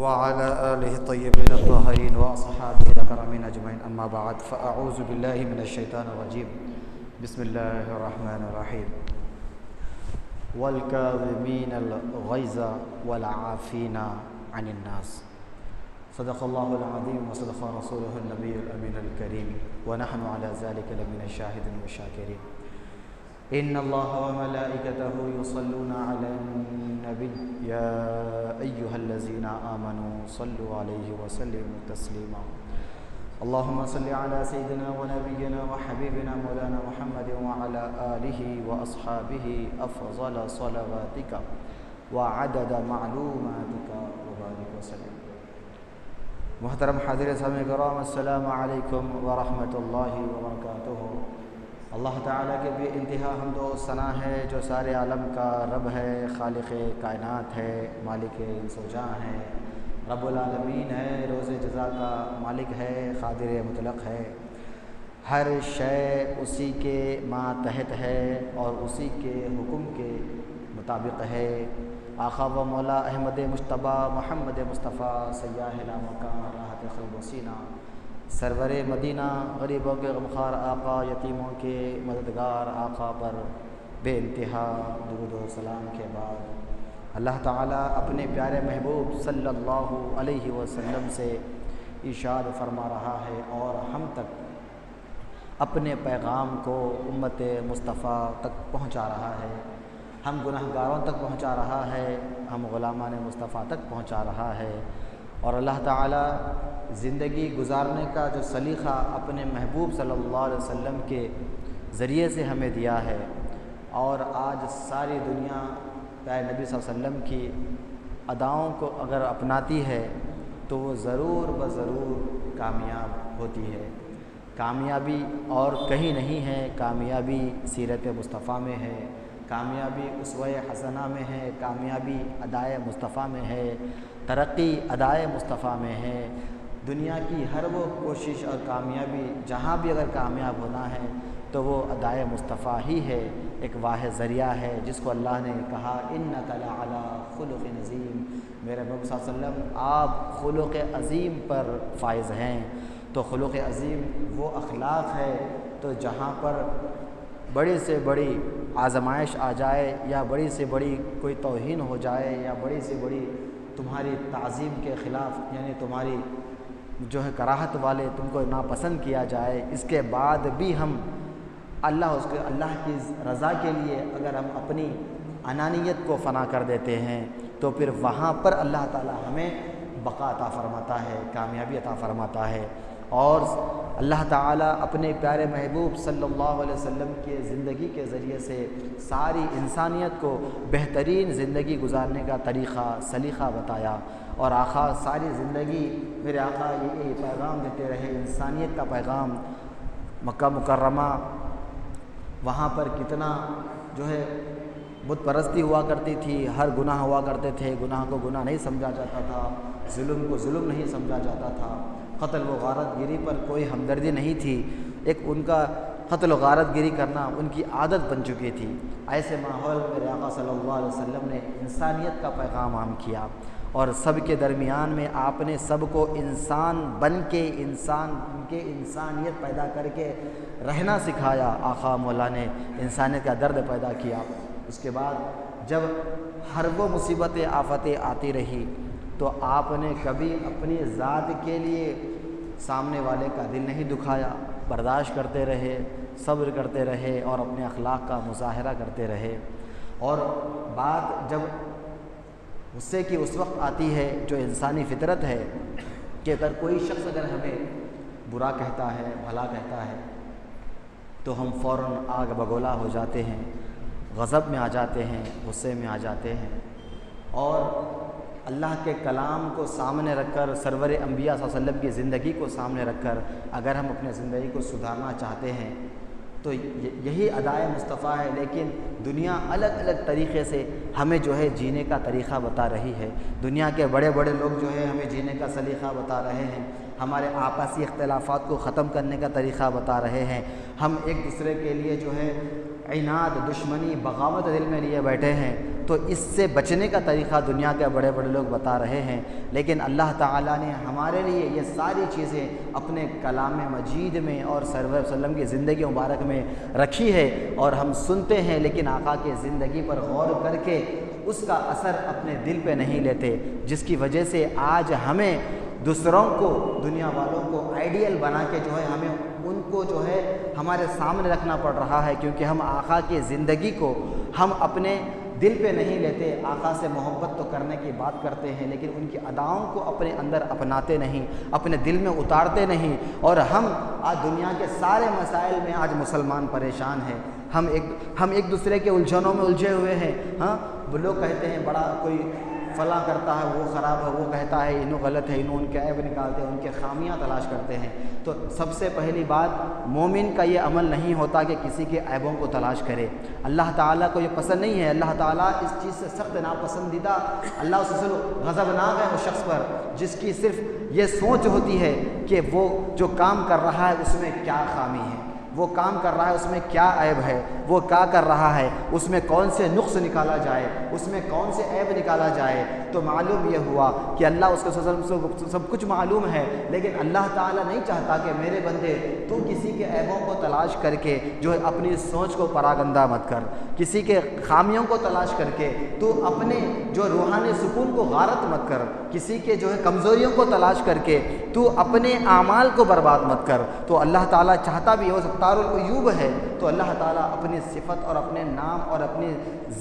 وعلى آله الطيبين الطاهرين وأصحابه الأكرمين أجمعين أما بعد فأعوذ بالله من الشيطان الرجيم بسم الله الرحمن الرحيم والكاظمين الغيظ والعافين عن الناس صدق الله العظيم وصدق رسوله النبي الأمين الكريم ونحن على ذلك لمن الشاهدين والشاكرين إن الله وملائكته يصلون على النبي يا أيها الذين آمنوا صلوا عليه وسلموا تسليما اللهم صل على سيدنا ونبينا وحبيبنا مولانا محمد وعلى آله وأصحابه أفضل صلواتك وعدد معلوماتك وبارك وسلم. محترم حاضرین سامعین کرام السلام علیکم ورحمۃ اللہ وبرکاتہ. اللہ تعالیٰ کے بھی انتہا حمد و ثنا ہے جو سارے عالم کا رب ہے، خالق کائنات ہے، مالک انس و جاں ہے، رب العالمین ہے، روز جزا کا مالک ہے، قادر مطلق ہے. ہر شے اسی کے ماتحت ہے اور اسی کے حکم کے مطابق ہے. آقا و مولا احمد مجتبیٰ محمد مصطفیٰ سیاح لامکان راحت قلب و سینہ سرور مدینہ غریبوں کے غمخوار آقا، یتیموں کے مددگار آقا پر بے انتہا درود و سلام کے بعد اللہ تعالیٰ اپنے پیارے محبوب صلی اللہ علیہ وسلم سے ارشاد فرما رہا ہے اور ہم تک اپنے پیغام کو امت مصطفیٰ تک پہنچا رہا ہے. ہم گناہ گاروں تک پہنچا رہا ہے، ہم غلامان مصطفیٰ تک پہنچا رہا ہے. اور اللہ تعالیٰ زندگی گزارنے کا جو سلیقہ اپنے محبوب صلی اللہ علیہ وسلم کے ذریعے سے ہمیں دیا ہے، اور آج ساری دنیا پیارے نبی صلی اللہ علیہ وسلم کی اداؤں کو اگر اپناتی ہے تو وہ ضرور بضرور کامیاب ہوتی ہے. کامیابی اور کہیں نہیں ہے، کامیابی سیرت مصطفیٰ میں ہے، کامیابی اسوہ حسنہ میں ہے، کامیابی ادائے مصطفیٰ میں ہے، ترقی ادائے مصطفیٰ میں ہے. دنیا کی ہر وہ کوشش اور کامیابی جہاں بھی اگر کامیاب ہونا ہے تو وہ ادائے مصطفیٰ ہی ہے. ایک واحد ذریعہ ہے جس کو اللہ نے کہا انک لعلی خلق عظیم، میرے محبوب صلی اللہ علیہ وسلم آپ خلق عظیم پر فائز ہیں. تو خلق عظیم وہ اخلاق ہے تو جہاں پر بڑی سے بڑی آزمائش آ جائے یا بڑی سے بڑی کوئی توہین ہو جائے یا بڑی سے بڑی تمہاری تعظیم کے خلاف یعنی تمہاری جو ہے کراہت والے تم کو ناپسند کیا جائے، اس کے بعد بھی ہم اللہ کی رضا کے لیے اگر ہم اپنی انانیت کو فنا کر دیتے ہیں تو پھر وہاں پر اللہ تعالی ہمیں بقا عطا فرماتا ہے، کامیابی عطا فرماتا ہے. اور اللہ تعالیٰ اپنے پیارے محبوب صلی اللہ علیہ وسلم کے زندگی کے ذریعے سے ساری انسانیت کو بہترین زندگی گزارنے کا طریقہ سلیقہ بتایا. اور آقا ساری زندگی میرے آقا یہ پیغام دیتے رہے، انسانیت کا پیغام. مکہ مکرمہ وہاں پر کتنا جو ہے بت پرستی ہوا کرتی تھی، ہر گناہ ہوا کرتے تھے، گناہ کو گناہ نہیں سمجھا جاتا تھا، ظلم کو ظلم نہیں سمجھا جاتا تھا، قتل و غارت گیری پر کوئی ہمدردی نہیں تھی. ایک ان کا قتل و غارت گیری کرنا ان کی عادت بن چکی تھی. ایسے ماحول میں میرے آقا صلی اللہ علیہ وسلم نے انسانیت کا پیغام عام کیا اور سب کے درمیان میں آپ نے سب کو انسان بن کے انسانیت پیدا کر کے رہنا سکھایا. آقا مولا نے انسانیت کا درد پیدا کیا. اس کے بعد جب ہر وہ مصیبتیں آفتیں آتی رہی تو آپ نے کبھی اپنی ذات کے لیے سامنے والے کا دل نہیں دکھایا، برداشت کرتے رہے، صبر کرتے رہے اور اپنے اخلاق کا مظاہرہ کرتے رہے. اور بات جب غصے کی اس وقت آتی ہے جو انسانی فطرت ہے کہ اگر کوئی شخص اگر ہمیں برا کہتا ہے، بھلا کہتا ہے تو ہم فوراً آگ بگولا ہو جاتے ہیں، غضب میں آ جاتے ہیں، غصے میں آ جاتے ہیں. اور اللہ کے کلام کو سامنے رکھ کر، سرور انبیاء صلی اللہ علیہ وسلم کی زندگی کو سامنے رکھ کر اگر ہم اپنے زندگی کو سدھارنا چاہتے ہیں تو یہی ادائے مصطفیٰ ہے. لیکن دنیا الگ الگ طریقے سے ہمیں جو ہے جینے کا طریقہ بتا رہی ہے. دنیا کے بڑے بڑے لوگ جو ہے ہمیں جینے کا سلیقہ بتا رہے ہیں، ہمارے آپسی اختلافات کو ختم کرنے کا طریقہ بتا رہے ہیں. ہم ایک دوسرے کے لیے جو ہے عناد، دشمنی، بغاوت دل میں لیے بیٹھے ہیں تو اس سے بچنے کا طریقہ دنیا کے بڑے بڑے لوگ بتا رہے ہیں، لیکن اللہ تعالیٰ نے ہمارے لیے یہ ساری چیزیں اپنے کلام مجید میں اور سرور صلی اللہ علیہ وسلم کی زندگی مبارک میں رکھی ہے، اور ہم سنتے ہیں لیکن آقا کی زندگی پر غور کر کے اس کا اثر اپنے دل پہ نہیں لیتے، جس کی وجہ سے آج ہمیں دوسروں کو، دنیا والوں کو آئیڈیل بنا کے جو ہے ہمیں ان کو جو ہے ہمارے سامنے رکھنا پڑ رہا ہے، کیونکہ ہم آقا کی زندگی کو ہم اپنے دل پہ نہیں لیتے۔ آقا سے محبت تو کرنے کی بات کرتے ہیں لیکن ان کی اداؤں کو اپنے اندر اپناتے نہیں، اپنے دل میں اتارتے نہیں، اور ہم آج دنیا کے سارے مسائل میں آج مسلمان پریشان ہیں، ہم ایک دوسرے کے الجھنوں میں الجھے ہوئے ہیں۔ ہاں، وہ لوگ کہتے ہیں بڑا کوئی فلاں کرتا ہے وہ خراب ہے، وہ کہتا ہے انہوں غلط ہے، انہوں ان کے عیب نکالتے ہیں، ان کے خامیاں تلاش کرتے ہیں۔ تو سب سے پہلی بات، مومن کا یہ عمل نہیں ہوتا کہ کسی کے عیبوں کو تلاش کرے۔ اللہ تعالیٰ کو یہ پسند نہیں ہے، اللہ تعالیٰ اس چیز سے سخت ناپسندیدہ، اللہ اس سے غضبناک ہے اس شخص پر جس کی صرف یہ سوچ ہوتی ہے کہ وہ جو کام کر رہا ہے اس میں کیا خامی ہے، وہ کام کر رہا ہے اس میں کیا عیب ہے، وہ کیا کر رہا ہے، اس میں کون سے نقص نکالا جائے، اس میں کون سے عیب نکالا جائے۔ تو معلوم یہ ہوا کہ اللہ اس کے سب کچھ معلوم ہے، لیکن اللہ تعالیٰ نہیں چاہتا کہ میرے بندے تو کسی کے عیبوں کو تلاش کر کے جو ہے اپنی سوچ کو پراگندہ مت کر، کسی کے خامیوں کو تلاش کر کے تو اپنے جو روحانی سکون کو غارت مت کر، کسی کے جو ہے کمزوریوں کو تلاش کر کے تو اپنے اعمال کو برباد مت کر۔ تو اللہ تعالیٰ چاہتا بھی ہو ستار العیوب ہے، تو اللہ تعالیٰ اپنی صفت اور اپنے نام اور اپنی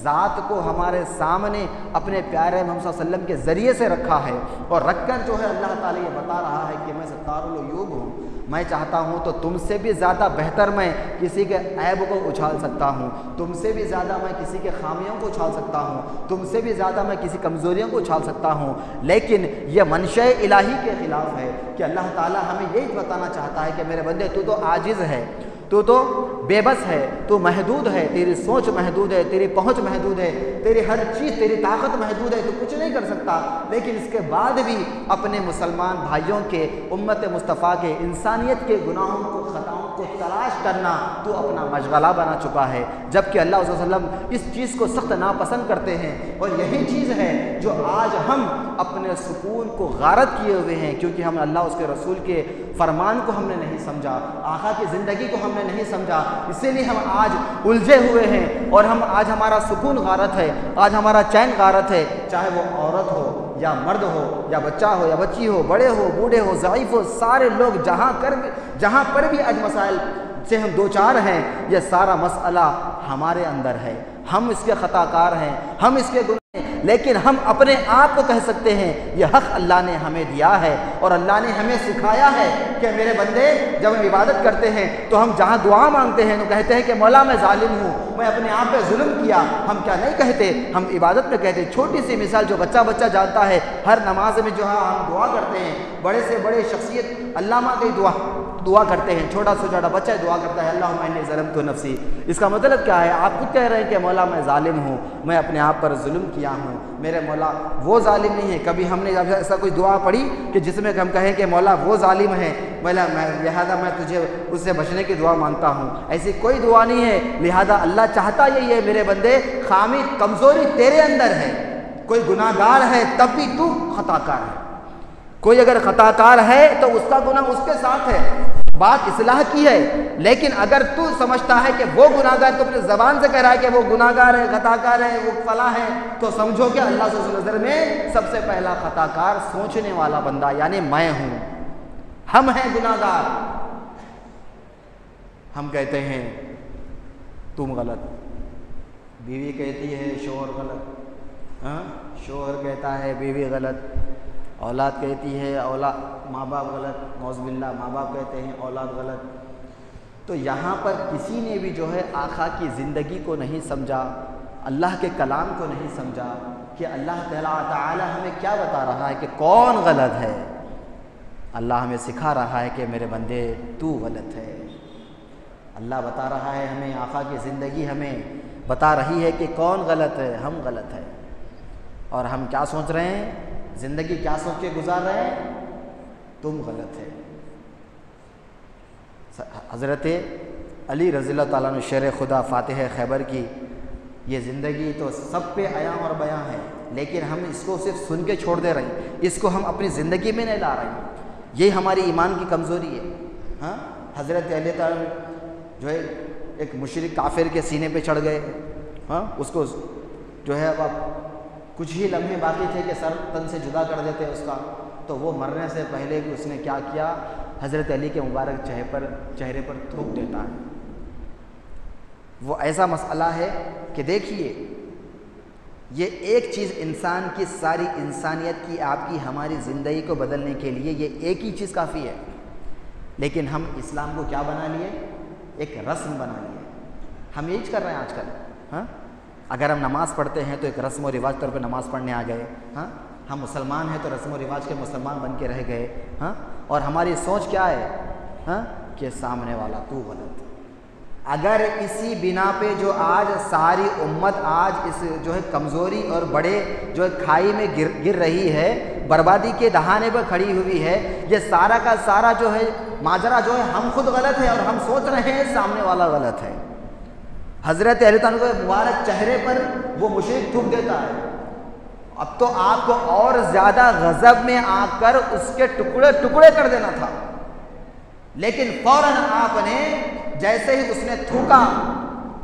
ذات کو ہمارے سامنے اپنے پیارے محمد صلی اللہ علیہ وسلم کے ذریعے سے رکھا ہے، اور رکھ کر جو ہے اللہ تعالیٰ یہ بتا رہا ہے کہ میں ستار العیوب ہوں، میں چاہتا ہوں تو تم سے بھی زیادہ بہتر میں کسی کے عیب کو اچھال سکتا ہوں، تم سے بھی زیادہ میں کسی کے خامیوں کو اچھال سکتا ہوں، تم سے بھی زیادہ میں کسی کمزوریوں کو اچھال سکتا ہوں۔ لیکن یہ منشأ الہی کے خلاف ہے کہ اللہ تعالیٰ ہمیں یہی بتانا چاہتا ہے کہ میرے بندے تو عاجز ہے، تو بے بس ہے، تو محدود ہے، تیری سوچ محدود ہے، تیری پہنچ محدود ہے، تیری ہر چیز، تیری طاقت محدود ہے، تو کچھ نہیں کر سکتا۔ لیکن اس کے بعد بھی اپنے مسلمان بھائیوں کے، امت مصطفیٰ کے، انسانیت کے گناہوں کو، خطاؤں کو تلاش کرنا تو اپنا مشغلہ بنا چکا ہے، جبکہ اللہ صلی اللہ علیہ وسلم اس چیز کو سخت ناپسند کرتے ہیں، اور یہی چیز ہے جو آج ہم اپنے سکون کو غارت کیے ہوئے ہیں، کیونکہ ہم اللہ اس کے رسول کے فرمان کو ہم نے نہیں سمجھا، آقا کی زندگی کو ہم نے نہیں سمجھا، اسی لیے ہم آج الجھے ہوئے ہیں، اور آج ہمارا سکون غارت ہے، آج ہمارا چین غارت ہے، چاہے وہ عورت ہو یا مرد ہو یا بچہ ہو یا بچی ہو، بڑے ہو بوڑھے ہو ضعیف ہو، سارے لوگ جہاں پر بھی آج مسائل سے ہم دوچار ہیں، یہ سارا مسئلہ ہمارے اندر ہے، ہم اس کے خطا کار ہیں، ہم اس کے گناہ ہیں، لیکن ہم اپنے آپ کو کہہ سکتے ہیں یہ حق اللہ نے ہمیں دیا ہے، اور اللہ نے ہمیں سکھایا ہے کہ میرے بندے جب ہم عبادت کرتے ہیں تو ہم جہاں دعا مانگتے ہیں تو کہتے ہیں کہ مولا میں ظالم ہوں، میں اپنے آپ پہ ظلم کیا، ہم کیا نہیں کہتے، ہم عبادت میں کہتے ہیں۔ چھوٹی سی مثال جو بچہ جانتا ہے، ہر نماز میں جو ہے ہم دعا کرتے ہیں، بڑے سے بڑے شخصیت علامہ کی دعا کرتے ہیں، چھوٹا سے چھوٹا بچہ دعا کرتا ہے اللہم انی ظلمت نفسی۔ اس کا مطلب کیا ہے؟ آپ خود کہہ رہے ہیں کہ مولا میں ظالم ہوں، میں اپنے آپ پر ظلم کیا ہوں، میرے مولا وہ ظالم نہیں ہے۔ کبھی ہم نے ایسا کوئی دعا پڑھی کہ جس میں ہم کہیں کہ مولا وہ ظالم ہے، لہذا میں تجھے اس سے بچنے کی دعا مانگتا ہوں؟ ایسی کوئی دعا نہیں ہے۔ لہذا اللہ چاہتا یہی ہے میرے بندے، خامی کمزوری تیرے اندر ہے، کوئی گناہ گار ہے تب بھی تو خطا کار ہے، کوئی اگر خطا کار ہے تو اس کا گناہ اس کے ساتھ ہے، بات اصلاح کی ہے، لیکن اگر تو سمجھتا ہے کہ وہ گناہ گار، تو اپنے زبان سے کہہ رہا ہے کہ وہ گناہ گار ہے، خطا کار ہے، وہ فلاں ہے، تو سمجھو کہ اللہ کی نظر میں سب سے پہلا خطا کار سوچنے والا بندہ یعنی میں ہوں، ہم ہیں گناہ گار۔ ہم کہتے ہیں تم غلط، بیوی کہتی ہے شوہر غلط، شوہر کہتا ہے بیوی غلط، اولاد کہتی ہے ماں باپ غلط، نعوذ باللہ ماں باپ کہتے ہیں اولاد غلط۔ تو یہاں پر کسی نے بھی جو ہے آقا کی زندگی کو نہیں سمجھا، اللہ کے کلام کو نہیں سمجھا کہ اللہ تعالی ہمیں کیا بتا رہا ہے کہ کون غلط ہے۔ اللہ ہمیں سکھا رہا ہے کہ میرے بندے تو غلط ہے، اللہ بتا رہا ہے ہمیں، آقا کی زندگی ہمیں بتا رہی ہے کہ کون غلط ہے، ہم غلط ہیں، اور ہم کیا سوچ رہے ہیں، زندگی کیا سوچ کے گزار رہے ہیں، تم غلط ہے۔ حضرت علی رضی اللہ تعالیٰ عنہ شیر خدا فاتح خیبر کی یہ زندگی تو سب پہ عیاں اور بیاں ہے، لیکن ہم اس کو صرف سن کے چھوڑ دے رہے ہیں، اس کو ہم اپنی زندگی میں نہیں لا رہے ہیں۔ یہ ہماری ایمان کی کمزوری ہے۔ ہاں، حضرت علی تعالیٰ جو ہے ایک مشرک کافر کے سینے پہ چڑھ گئے، ہاں، اس کو جو ہے اب کچھ ہی لمحے باقی تھے کہ سر تن سے جدا کر دیتے اس کا، تو وہ مرنے سے پہلے بھی اس نے کیا کیا، حضرت علی کے مبارک چہرے پر تھوک دیتا ہے۔ وہ ایسا مسئلہ ہے کہ دیکھیے، یہ ایک چیز انسان کی ساری انسانیت کی، آپ کی ہماری زندگی کو بدلنے کے لیے یہ ایک ہی چیز کافی ہے، لیکن ہم اسلام کو کیا بنا لیے؟ ایک رسم بنا لیے۔ ہم یہی کر رہے ہیں آج کل۔ ہاں، اگر ہم نماز پڑھتے ہیں تو ایک رسم و رواج طور پہ نماز پڑھنے آ گئے۔ ہاں، ہم مسلمان ہیں تو رسم و رواج کے مسلمان بن کے رہ گئے۔ ہاں، اور ہماری سوچ کیا ہے؟ ہاں، کہ سامنے والا تو غلط۔ اگر اسی بنا پہ جو آج ساری امت آج اس جو ہے کمزوری اور بڑے جو ہے کھائی میں گر رہی ہے، بربادی کے دہانے پر کھڑی ہوئی ہے، یہ سارا کا سارا جو ہے ماجرا جو ہے ہم خود غلط ہے اور ہم سوچ رہے ہیں سامنے والا غلط ہے۔ حضرت علی تعالیٰ کے مبارک چہرے پر وہ مشرک تھوک دیتا ہے۔ اب تو آپ کو اور زیادہ غضب میں آ کر اس کے ٹکڑے ٹکڑے کر دینا تھا، لیکن فوراً آپ نے جیسے ہی اس نے تھوکا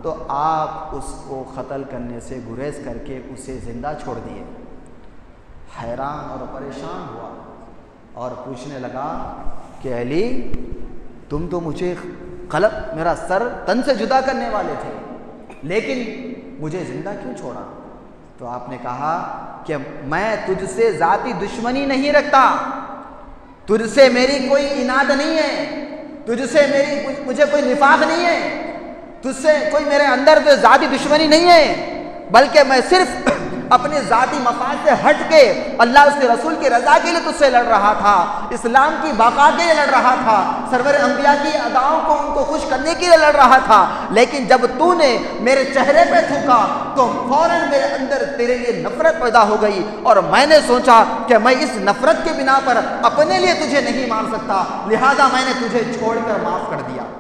تو آپ اس کو قتل کرنے سے گریز کر کے اسے زندہ چھوڑ دیے۔ حیران اور پریشان ہوا اور پوچھنے لگا کہ علی، تم تو مجھے میرا سر تن سے جدا کرنے والے تھے، لیکن مجھے زندہ کیوں چھوڑا؟ تو آپ نے کہا کہ میں تجھ سے ذاتی دشمنی نہیں رکھتا، تجھ سے میری کوئی اناد نہیں ہے، تجھ سے مجھے کوئی نفاق نہیں ہے، تجھ سے کوئی میرے اندر کوئی ذاتی دشمنی نہیں ہے، بلکہ میں صرف اپنے ذاتی مفاد سے ہٹ کے اللہ اس کے رسول کی رضا کے لیے تجھ سے لڑ رہا تھا، اسلام کی بقا کے لیے لڑ رہا تھا، سرور انبیاء کی اداؤں کو ان کو خوش کرنے کے لیے لڑ رہا تھا، لیکن جب تو نے میرے چہرے پہ تھوکا تو فوراً میرے اندر تیرے لیے نفرت پیدا ہو گئی، اور میں نے سوچا کہ میں اس نفرت کے بنا پر اپنے لیے تجھے نہیں مار سکتا، لہذا میں نے تجھے چھوڑ کر معاف کر دیا۔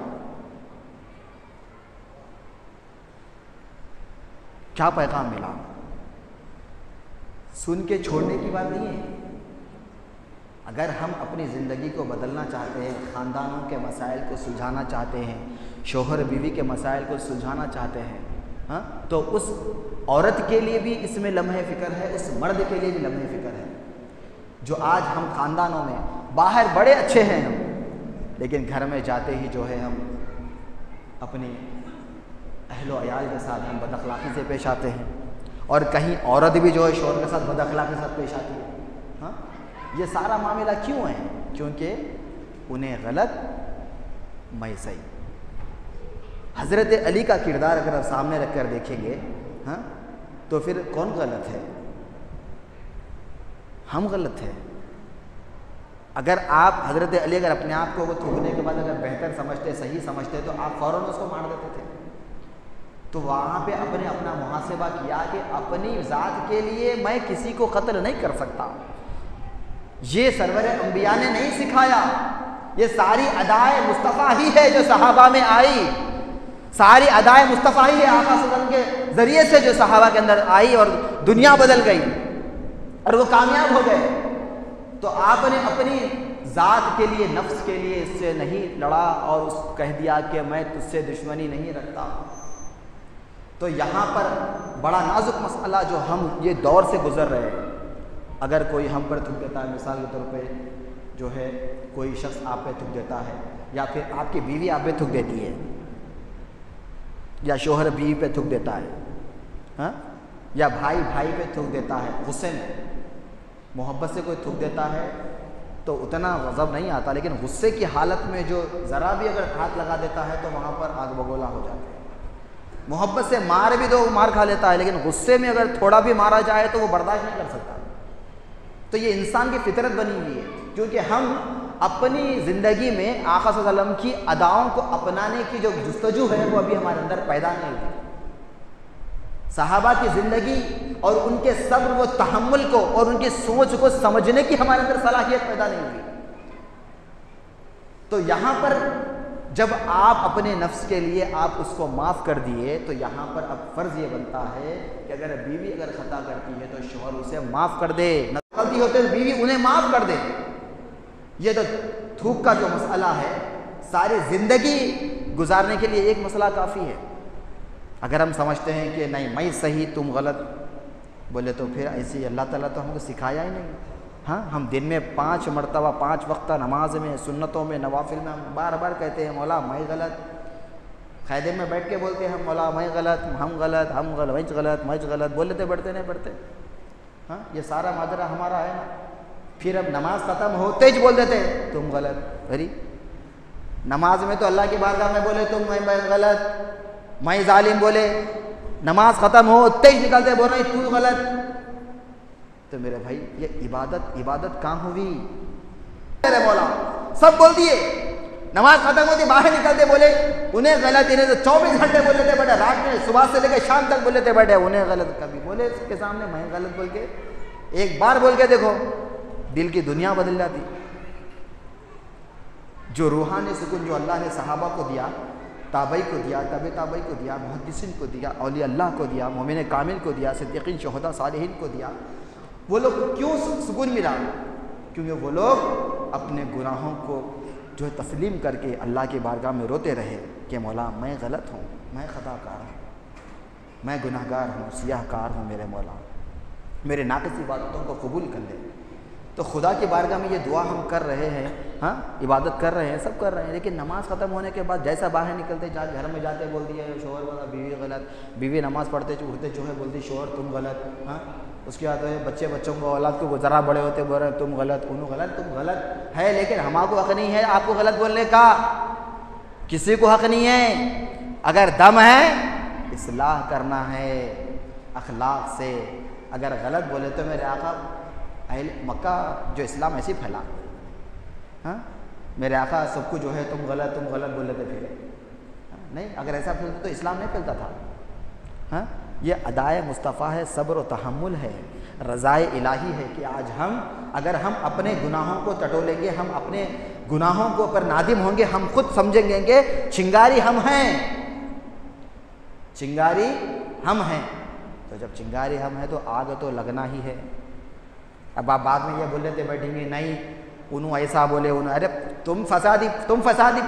کیا پیغام ملا؟ سن کے چھوڑنے کی بات نہیں ہے۔ اگر ہم اپنی زندگی کو بدلنا چاہتے ہیں، خاندانوں کے مسائل کو سلجھانا چاہتے ہیں، شوہر بیوی کے مسائل کو سلجھانا چاہتے ہیں، ہاں، تو اس عورت کے لیے بھی اس میں لمحہ فکر ہے، اس مرد کے لیے بھی لمحہ فکر ہے۔ جو آج ہم خاندانوں میں باہر بڑے اچھے ہیں ہم، لیکن گھر میں جاتے ہی جو ہے ہم اپنی اہل و عیال کے ساتھ ہم بد اخلاقی سے پیش آتے ہیں، اور کہیں عورت بھی جو ہے شوہر کے ساتھ بد اخلاقی کے ساتھ پیش آتی ہے۔ ہاں، یہ سارا معاملہ کیوں ہے؟ کیونکہ انہیں غلط میں صحیح۔ حضرت علی کا کردار اگر آپ سامنے رکھ کر دیکھیں گے، ہاں، تو پھر کون غلط ہے؟ ہم غلط ہیں۔ اگر آپ حضرت علی اگر اپنے آپ کو تھوکنے کے بعد اگر بہتر سمجھتے، صحیح سمجھتے، تو آپ فوراً اس کو مار دیتے تھے۔ تو وہاں پہ اپنا محاسبہ کیا کہ اپنی ذات کے لیے میں کسی کو قتل نہیں کر سکتا، یہ سرور انبیاء نے نہیں سکھایا، یہ ساری ادائے مصطفیٰ ہی ہے جو صحابہ میں آئی، ساری ادائے مصطفیٰ ہی ہے آقا صلی اللہ علیہ وسلم کے ذریعے سے جو صحابہ کے اندر آئی اور دنیا بدل گئی اور وہ کامیاب ہو گئے۔ تو آپ نے اپنی ذات کے لیے، نفس کے لیے اس سے نہیں لڑا اور اس کہہ دیا کہ میں تجھ سے دشمنی نہیں رکھتا۔ تو یہاں پر بڑا نازک مسئلہ جو ہم یہ دور سے گزر رہے ہیں، اگر کوئی ہم پر تھوک دیتا ہے، مثال کے طور پہ جو ہے کوئی شخص آپ پہ تھوک دیتا ہے، یا پھر آپ کی بیوی آپ پہ تھوک دیتی ہے، یا شوہر بیوی پہ تھوک دیتا ہے، ہاں، یا بھائی بھائی پہ تھوک دیتا ہے، غصے میں محبت سے کوئی تھوک دیتا ہے تو اتنا غضب نہیں آتا، لیکن غصے کی حالت میں جو ذرا بھی اگر ہاتھ لگا دیتا ہے تو وہاں پر آگ بگولا ہو جاتا ہے۔ محبت سے مار بھی دو مار کھا لیتا ہے، لیکن غصے میں اگر تھوڑا بھی مارا جائے تو وہ برداشت نہیں کر سکتا۔ تو یہ انسان کی فطرت بنی ہوئی ہے، کیونکہ ہم اپنی زندگی میں آقا صلی اللہ علیہ وسلم کی اداؤں کو اپنانے کی جو جستجو ہے وہ ابھی ہمارے اندر پیدا نہیں ہوئی۔ صحابہ کی زندگی اور ان کے صبر و تحمل کو اور ان کی سوچ کو سمجھنے کی ہمارے اندر صلاحیت پیدا نہیں ہوئی۔ تو یہاں پر جب آپ اپنے نفس کے لیے آپ اس کو معاف کر دیے تو یہاں پر اب فرض یہ بنتا ہے کہ اگر بیوی اگر خطا کرتی ہے تو شوہر اسے معاف کر دے، نہ غلطی ہوتے تو بیوی انہیں معاف کر دے۔ یہ تو تھوک کا جو مسئلہ ہے، ساری زندگی گزارنے کے لیے ایک مسئلہ کافی ہے۔ اگر ہم سمجھتے ہیں کہ نہیں میں صحیح تم غلط، بولے تو پھر ایسی اللہ تعالیٰ تو ہم کو سکھایا ہی نہیں۔ ہاں، ہم دن میں 5 مرتبہ 5 وقتہ نماز میں، سنتوں میں، نوافل میں ہم بار بار کہتے ہیں مولا میں غلط، خیمے میں بیٹھ کے بولتے ہیں ہم مولا میں غلط، ہم غلط، میں غلط، بول لیتے بڑھتے نہیں پڑھتے۔ ہاں، یہ سارا ماجرا ہمارا ہے نا۔ پھر اب نماز ختم ہوتے ہی بول دیتے تم غلط۔ ارے نماز میں تو اللہ کی بارگاہ میں بولے تم میں غلط، میں ظالم بولے، نماز ختم ہوتے ہی نکلتے بول رہے تو غلط۔ تو میرے بھائی یہ عبادت کہاں ہوئی؟ میرے مولا سب بول دیے، نماز ختم ہوتی باہر نکلتے بولے انہیں غلط، انہیں تو 24 گھنٹے بول لیتے بیٹھے، رات میں صبح سے لے کے شام تک بول لیتے بیٹھے انہیں غلط۔ کبھی بولے اس کے سامنے میں غلط بول کے ایک بار بول کے دیکھو، دل کی دنیا بدل جاتی۔ جو روحانی سکون جو اللہ نے صحابہ کو دیا، تابعی کو دیا، تابعی کو دیا، محدثین کو دیا، اولیاء اللہ کو دیا، مومن کامل کو دیا، صدیقین، شہداء، صالحین کو دیا، وہ لوگ کیوں سکون ملا؟ کیونکہ وہ لوگ اپنے گناہوں کو جو تسلیم کر کے اللہ کی بارگاہ میں روتے رہے کہ مولا میں غلط ہوں، میں خطا کار ہوں، میں گناہ گار ہوں، سیاہ کار ہوں، میرے مولا میرے ناقص عبادتوں کو قبول کر لے۔ تو خدا کی بارگاہ میں یہ دعا ہم کر رہے ہیں، ہاں عبادت کر رہے ہیں، سب کر رہے ہیں، لیکن نماز ختم ہونے کے بعد جیسا باہر نکلتے گھر میں جاتے بول دیا شوہر والا بیوی غلط، بیوی نماز پڑھتے اٹھتے جو ہے بولتی شوہر تم غلط، ہاں اس کے بعد بچوں کو اولاد کو ذرا بڑے ہوتے بول رہے ہیں تم غلط، انہوں غلط، تم غلط ہے، لیکن ہمارے کو حق نہیں ہے آپ کو غلط بولنے کا، کسی کو حق نہیں ہے۔ اگر دم ہے اصلاح کرنا ہے اخلاق سے، اگر غلط بولے تو میرے آقا اہل مکہ جو اسلام ایسے پھیلا، ہاں میرے آقا سب کو جو ہے تم غلط بول لیتے پھر نہیں، اگر ایسا پھیلتا تو اسلام نہیں پھیلتا تھا۔ ہاں یہ ادائے مصطفیٰ ہے، صبر و تحمل ہے، رضائے الہی ہے کہ آج اگر ہم اپنے گناہوں کو ٹٹولیں گے، ہم اپنے گناہوں کو پر نادم ہوں گے، ہم خود سمجھیں گے کہ چنگاری ہم ہیں، چنگاری ہم ہیں، تو جب چنگاری ہم ہیں تو آگ تو لگنا ہی ہے۔ اب آپ بعد میں یہ بول لیتے بیٹھیں گے نہیں انہوں ایسا بولے انہوں، ارے تم فسادی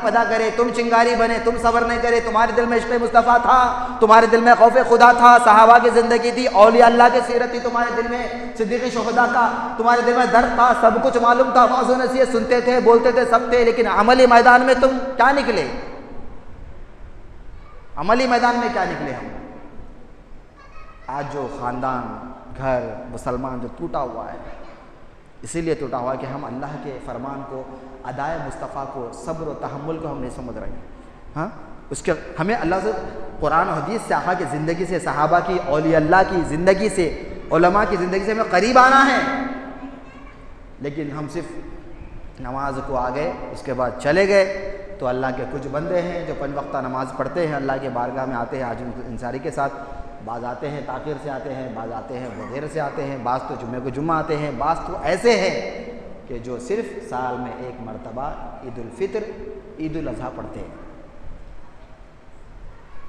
پیدا کرے، تم چنگاری بنے، تم صبر نہیں کرے، تمہارے دل میں عشق مصطفیٰ تھا، تمہارے دل میں خوف خدا تھا، صحابہ کی زندگی تھی، اولیاء اللہ کی سیرت تھی تمہارے دل میں، صدیقی شہداء کا تمہارے دل میں درد تھا، سب کچھ معلوم تھا، واعظ و نصیحت سنتے تھے، بولتے تھے، سب تھے، لیکن عملی میدان میں تم کیا نکلے؟ عملی میدان میں کیا نکلے ہم؟ آج جو خاندان گھر مسلمان جو ٹوٹا ہوا ہے، اسی لیے ٹوٹا ہوا ہے کہ ہم اللہ کے فرمان کو، ادائے مصطفیٰ کو، صبر و تحمل کو ہم نہیں سمجھ رہے ہیں۔ ہاں اس کے ہمیں اللہ سے قرآن و حدیث سے، آقا کی زندگی سے، صحابہ کی، اولیاء اللہ کی زندگی سے، علماء کی زندگی سے ہمیں قریب آنا ہے، لیکن ہم صرف نماز کو آ گئے اس کے بعد چلے گئے۔ تو اللہ کے کچھ بندے ہیں جو 5 وقتہ نماز پڑھتے ہیں، اللہ کے بارگاہ میں آتے ہیں آج انصاری کے ساتھ، بعض آتے ہیں تاخیر سے آتے ہیں، بعض آتے ہیں بغیر سے آتے ہیں، بعض تو جمعے کو جمعہ آتے ہیں، بعض تو ایسے ہیں کہ جو صرف سال میں 1 مرتبہ عید الفطر، عید الاضحیٰ پڑھتے ہیں۔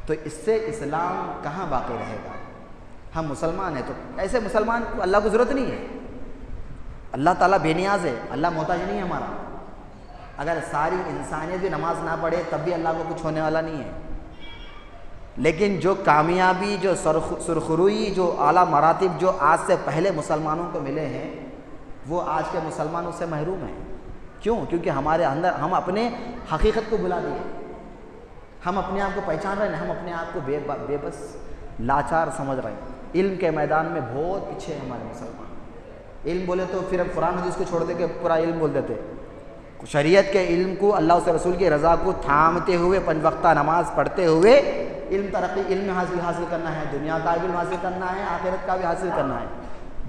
تو اس سے اسلام کہاں باقی رہے گا؟ ہم مسلمان ہیں تو ایسے مسلمان کو اللہ کو ضرورت نہیں ہے، اللہ تعالیٰ بے نیاز ہے، اللہ محتاج نہیں ہے ہمارا۔ اگر ساری انسانیت بھی نماز نہ پڑھے تب بھی اللہ کو کچھ ہونے والا نہیں ہے، لیکن جو کامیابی، جو سرخروئی، جو اعلیٰ مراتب جو آج سے پہلے مسلمانوں کو ملے ہیں، وہ آج کے مسلمانوں سے محروم ہیں۔ کیوں؟ کیونکہ ہمارے اندر ہم اپنے حقیقت کو بلا دیے، ہم اپنے آپ کو پہچان رہے ہیں، ہم اپنے آپ کو بے بس لاچار سمجھ رہے ہیں۔ علم کے میدان میں بہت پیچھے ہیں ہمارے مسلمان۔ علم بولے تو پھر ہم قرآن حدیث کو چھوڑ دے کے پورا علم بول دیتے، شریعت کے علم کو، اللہ اور رسول کی رضا کو تھامتے ہوئے، 5 وقتہ نماز پڑھتے ہوئے علم ترقی، علم حاصل کرنا ہے، دنیا کا علم حاصل کرنا ہے، آخرت کا بھی حاصل کرنا ہے،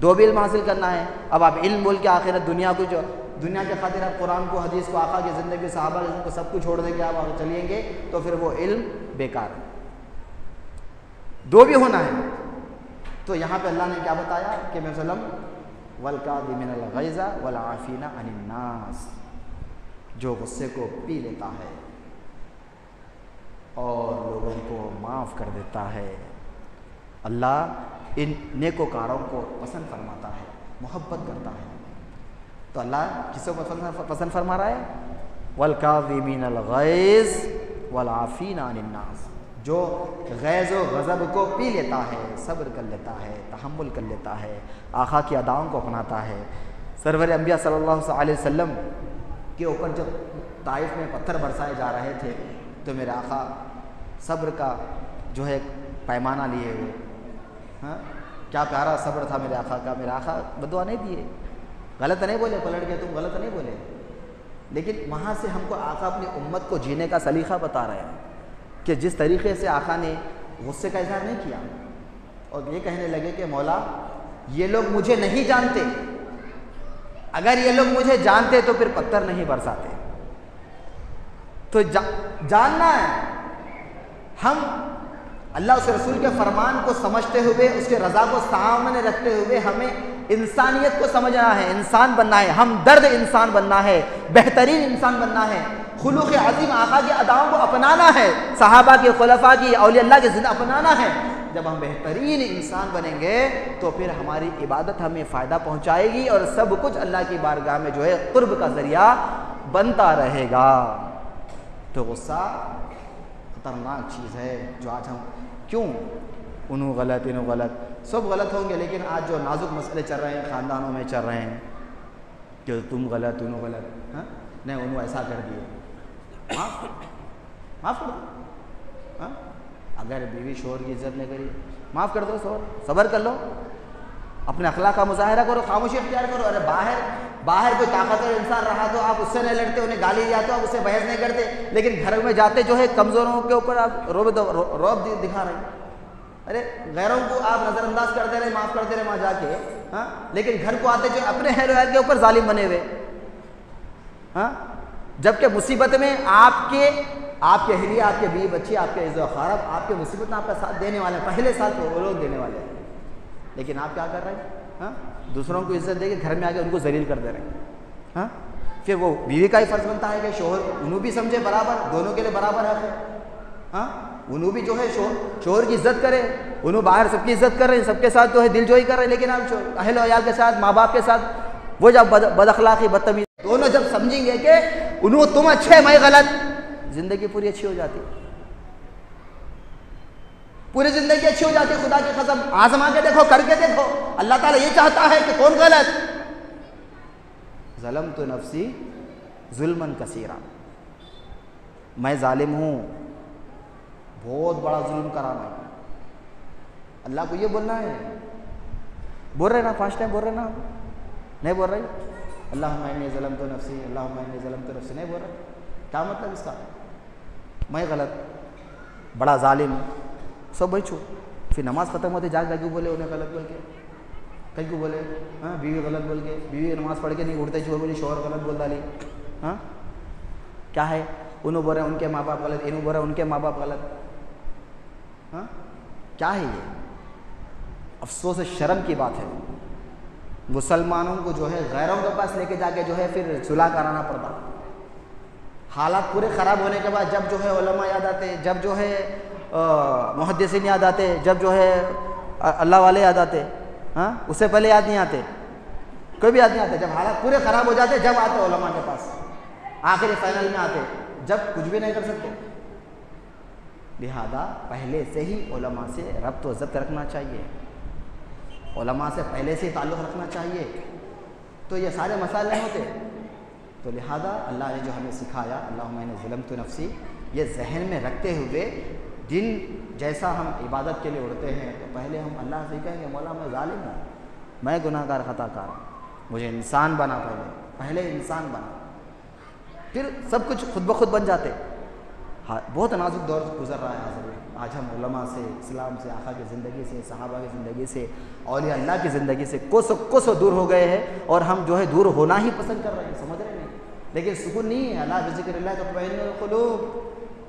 2 بھی علم حاصل کرنا ہے۔ اب آپ علم بول کے آخرت دنیا کو، جو دنیا کے خاطر آپ قرآن کو، حدیث کو، آقا کی زندگی، صحابہ کی زندگی کو سب کچھ چھوڑ دیں گے، آپ آگے چلیں گے تو پھر وہ علم بیکار ہے۔ 2 بھی ہونا ہے۔ تو یہاں پہ اللہ نے کیا بتایا کہ میں وسلم والکاظمین الغیظ والعافین عن الناس، جو غصے کو پی لیتا ہے، معاف کر دیتا ہے۔ اللہ ان نیکوکاروں کو پسند فرماتا ہے، محبت کرتا ہے۔ تو اللہ کس کو پسند فرما رہا ہے؟ وَالْكَاظِمِينَ الْغَيْظَ وَالْعَافِينَ عَنِ النَّاسِ، جو غیظ و غضب کو پی لیتا ہے، صبر کر لیتا ہے، تحمل کر لیتا ہے، آقا کی اداؤں کو اپناتا ہے۔ سرور انبیاء صلی اللہ علیہ وسلم کے اوپر جب طائف میں پتھر برسائے جا رہے تھے تو میرے آقا صبر کا جو ہے پیمانہ لیے ہوئے، ہاں کیا پیارا صبر تھا میرے آقا کا۔ میرے آقا بدعا نہیں دیے، غلط نہیں بولے، پلٹ کے تم غلط نہیں بولے، لیکن وہاں سے ہم کو آقا اپنی امت کو جینے کا سلیقہ بتا رہے ہیں کہ جس طریقے سے آقا نے غصے کا اظہار نہیں کیا اور یہ کہنے لگے کہ مولا یہ لوگ مجھے نہیں جانتے، اگر یہ لوگ مجھے جانتے تو پھر پتھر نہیں برساتے۔ تو جاننا ہے، ہم اللہ اس رسول کے فرمان کو سمجھتے ہوئے اس کے رضا کو سامنے رکھتے ہوئے ہمیں انسانیت کو سمجھنا ہے، انسان بننا ہے، ہم درد انسان بننا ہے، بہترین انسان بننا ہے، خلوق عظیم آقا کی اداؤں کو اپنانا ہے، صحابہ کی، خلفاء کی، اولیاء اللہ کی زندگی اپنانا ہے۔ جب ہم بہترین انسان بنیں گے تو پھر ہماری عبادت ہمیں فائدہ پہنچائے گی اور سب کچھ اللہ کی بارگاہ میں جو ہے قرب کا ذریعہ بنتا رہے گا۔ تو غصہ خطرناک چیز ہے جو آج ہم کیوں انہوں غلط انہوں غلط سب غلط ہوں گے، لیکن آج جو نازک مسئلے چل رہے ہیں خاندانوں میں چل رہے ہیں کہ تم غلط انہوں غلط، ہاں نہیں انہوں ایسا کر دیے، معاف کر دو، ہاں اگر بیوی شوہر کی عزت نہیں کری معاف کر دو، صبر کر لو، اپنے اخلاق کا مظاہرہ کرو، خاموشی اختیار کرو۔ ارے باہر کوئی طاقتور انسان رہا تو آپ اس سے نہیں لڑتے، انہیں گالی دیا تو آپ اس سے بحث نہیں کرتے، لیکن گھر میں جاتے جو ہے کمزوروں کے اوپر آپ روب دکھا رہے ہیں۔ ارے غیروں کو آپ نظر انداز کرتے رہے، معاف کرتے رہے وہاں جا کے، ہاں لیکن گھر کو آتے جو اپنے اہل و عیال کے اوپر ظالم بنے ہوئے، ہاں جبکہ مصیبت میں آپ کے اہلیہ، آپ کے بیوی بچے، آپ کے عزت و اقارب آپ کے مصیبت میں آپ کا ساتھ دینے والے ہیں، پہلے ساتھ وہ لوگ دینے والے ہیں، لیکن آپ کیا کر رہے ہیں؟ ہاں دوسروں کو عزت دے کے گھر میں آ کے ان کو ذلیل کر دے رہے ہیں۔ ہاں پھر وہ بیوی کا ہی فرض بنتا ہے کہ شوہر انہوں بھی سمجھے برابر، دونوں کے لیے برابر حق ہے، ہاں انہوں بھی جو ہے شوہر کی عزت کرے، انہوں باہر سب کی عزت کر رہے ہیں، سب کے ساتھ جو ہے دل جوئی کر رہے ہیں، لیکن آپ اہل و عیال کے ساتھ، ماں باپ کے ساتھ وہ جب بد اخلاقی بدتمیزی، دونوں جب سمجھیں گے کہ انہوں تم اچھے میں غلط، زندگی پوری اچھی ہو جاتی، پوری زندگی اچھی ہو جاتی۔ خدا کی قسم آزما کے دیکھو، کر کے دیکھو، اللہ تعالیٰ یہ چاہتا ہے کہ کون غلط؟ ظلمت نفسی ظلما کثیرا، میں ظالم ہوں، بہت بڑا ظلم کرا میں۔ اللہ کو یہ بولنا ہے، بول رہے نا 5 ٹائم بول رہے نا، نہیں بول رہے اللہم انی ظلمت نفسی، اللہم انی ظلمت نفسی، نہیں بول رہے؟ کیا مطلب اس کا؟ میں غلط، بڑا ظالم، سب بھائی چھو، پھر نماز ختم ہوتے جا کیوں بولے انہیں غلط بول کے، کیوں بولے؟ ہاں بیوی غلط بول کے، بیوی نماز پڑھ کے نہیں اٹھتے چھوڑ بولی، شوہر غلط بول ڈالی، ہاں کیا ہے؟ انہوں بول رہے ہیں ان کے ماں باپ غلط، انہوں بول رہے ہیں ان کے ماں باپ غلط، ہاں کیا ہے یہ؟ افسوس شرم کی بات ہے۔ مسلمانوں کو جو ہے غیروں کے پاس لے کے جا کے جو ہے پھر صلح کرانا پڑتا، حالات پورے خراب ہونے کے بعد جب جو ہے علماء یاد آتے، جب جو ہے محدثین یاد آتے، جب جو ہے اللہ والے یاد آتے، ہاں اس سے پہلے یاد نہیں آتے، کوئی بھی یاد نہیں آتے، جب حالات پورے خراب ہو جاتے جب آتے علماء کے پاس، آخری فائنل میں آتے، جب کچھ بھی نہیں کر سکتے۔ لہذا پہلے سے ہی علماء سے ربط و ضبط رکھنا چاہیے، علماء سے پہلے سے ہی تعلق رکھنا چاہیے، تو یہ سارے مسائل نہیں ہوتے۔ تو لہذا اللہ نے جو ہمیں سکھایا اللہم انی ظلمت نفسی، یہ ذہن میں رکھتے ہوئے دن جیسا ہم عبادت کے لیے اڑتے ہیں تو پہلے ہم اللہ سے کہیں گے مولا میں ظالم ہوں، میں گناہ گار خطا کار ہوں، مجھے انسان بنا، پہلے انسان بنا، پھر سب کچھ خود بخود بن جاتے۔ بہت نازک دور گزر رہا ہے حاضر، آج ہم علماء سے، اسلام سے، آقا کی زندگی سے، صحابہ کی زندگی سے، اولیاء اللہ کی زندگی سے کوسوں دور ہو گئے ہیں، اور ہم جو ہے دور ہونا ہی پسند کر رہے ہیں، سمجھ رہے ہیں، لیکن سکون نہیں ہے۔ اللہ بذکر اللہ تطمئن القلوب،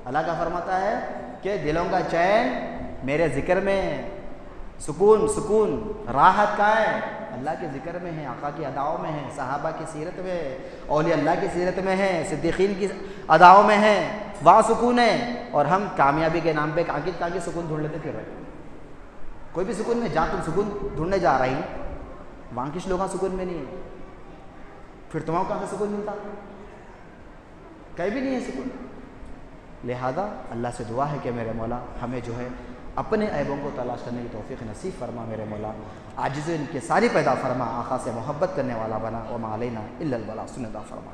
اللہ کا فرماتا ہے کہ دلوں کا چین میرے ذکر میں، سکون راحت کا ہے اللہ کے ذکر میں ہے، آقا کی اداؤں میں ہے، صحابہ کی سیرت میں ہے، اولیاء اللہ کی سیرت میں ہے، صدیقین کی اداؤں میں ہے۔ وہاں سکون ہے، اور ہم کامیابی کے نام پہ کاگی سکون ڈھونڈ لیتے پھر رہے. کوئی بھی سکون میں جہاں تم سکون ڈھونڈنے جا رہی وہاں کچھ لوگ سکون میں نہیں ہے، پھر تمہیں کہاں سے سکون ملتا؟ کہیں بھی نہیں ہے سکون. لہذا اللہ سے دعا ہے کہ میرے مولا ہمیں جو ہے اپنے عیبوں کو تلاش کرنے کی توفیق نصیب فرما. میرے مولا عاجز ان کے ساری پیدا فرما، آقا سے محبت کرنے والا بنا. وما علینا الا البلاغ، سن عطا فرما.